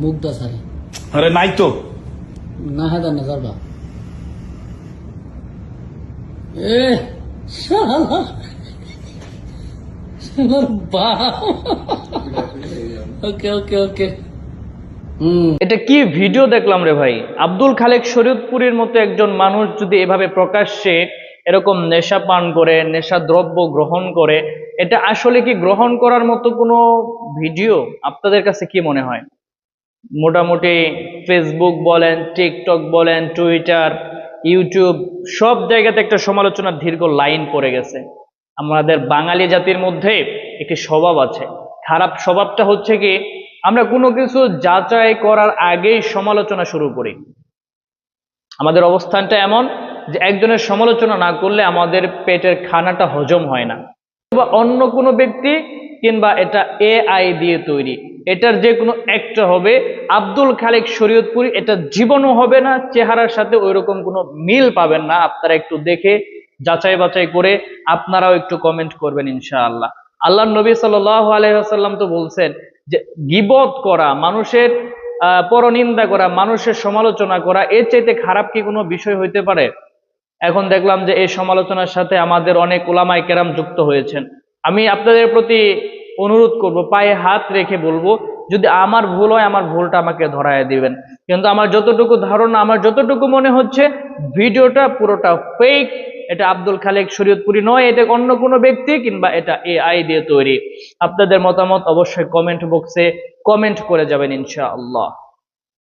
মুগ্ধা সারি আরে নাই তো। না হাজার না যাবা এ শালা শালার বাপ ওকে ওকে ওকে এটা কি ভিডিও দেখলাম রে ভাই। আব্দুল খালেক শরীয়তপুরীর মতো একজন মানুষ যদি এভাবে প্রকাশ্যে এরকম নেশা পান করে, নেশা দ্রব্য গ্রহণ করে, এটা আসলে কি গ্রহণ করার মতো কোনো ভিডিও? আপনাদের কাছে কি মনে হয়? মোটামুটি ফেসবুক বলেন, টিকটক বলেন, টুইটার, ইউটিউব সব জায়গাতে একটা সমালোচনার দীর্ঘ লাইন পড়ে গেছে। আমাদের বাঙালি জাতির মধ্যে একটি স্বভাব আছে, খারাপ স্বভাবটা হচ্ছে কি আমরা কোনো কিছু যাচাই করার আগেই সমালোচনা শুরু করি। আমাদের অবস্থানটা এমন যে একজনের সমালোচনা না করলে আমাদের পেটের খানাটা হজম হয় না। বা অন্য কোনো ব্যক্তি কিংবা এটা এআই দিয়ে তৈরি, এটার যে কোনো একটা হবে। আব্দুল খালেক শরীয়তপুরী এটা জীবনও হবে না, চেহারার সাথে ওইরকম কোনো মিল পাবেন না। আপনারা একটু দেখে যাচাই বাছাই করে আপনারাও একটু কমেন্ট করবেন ইনশাআল্লাহ। আল্লাহ নবী সাল্লাল্লাহু আলাইহি ওয়াসাল্লাম তো বলছেন যে গীবত করা, মানুষের পরনিন্দা করা, মানুষের সমালোচনা করা, এর চাইতে খারাপ কি কোনো বিষয় হইতে পারে? এখন দেখলাম যে এই সমালোচনার সাথে আমাদের অনেক উলামায়ে কেরাম যুক্ত হয়েছেন। আমি আপনাদের প্রতি অনুরোধ করব, পায়ে হাত রেখে বলবো, যদি আমার ভুল হয় আমার ভুলটা আমাকে ধরায় দিবেন। কিন্তু আমার যতটুকু ধারণা, আমার যতটুকু মনে হচ্ছে ভিডিওটা পুরোটা ফেক। এটা আব্দুল খালেক শরীয়তপুরী নয়, এটা অন্য কোনো ব্যক্তি কিংবা এটা এআই দিয়ে তৈরি। আপনাদের মতামত অবশ্যই কমেন্ট বক্সে কমেন্ট করে যাবেন ইনশাআল্লাহ।